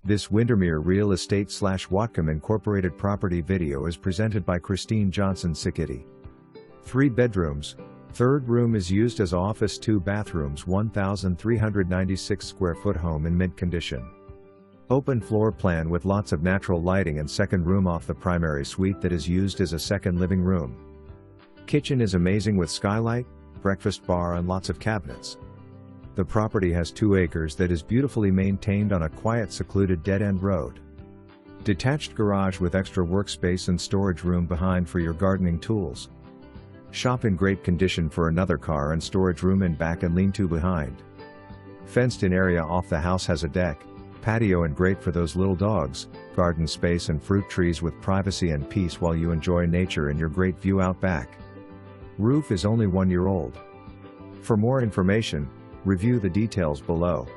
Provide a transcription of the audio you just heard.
This Windermere Real Estate / Whatcom Incorporated property video is presented by Christine Johnson sqft. 3 bedrooms, third room is used as office, 2 bathrooms, 1,396 square foot home in mint condition. Open floor plan with lots of natural lighting and second room off the primary suite that is used as a second living room. Kitchen is amazing with skylight, breakfast bar and lots of cabinets. The property has 2 acres that is beautifully maintained on a quiet secluded dead-end road. Detached garage with extra workspace and storage room behind for your gardening tools. Shop in great condition for another car and storage room in back and lean-to behind. Fenced-in area off the house has a deck, patio and great for those little dogs, garden space and fruit trees with privacy and peace while you enjoy nature and your great view out back. Roof is only 1 year old. For more information, review the details below.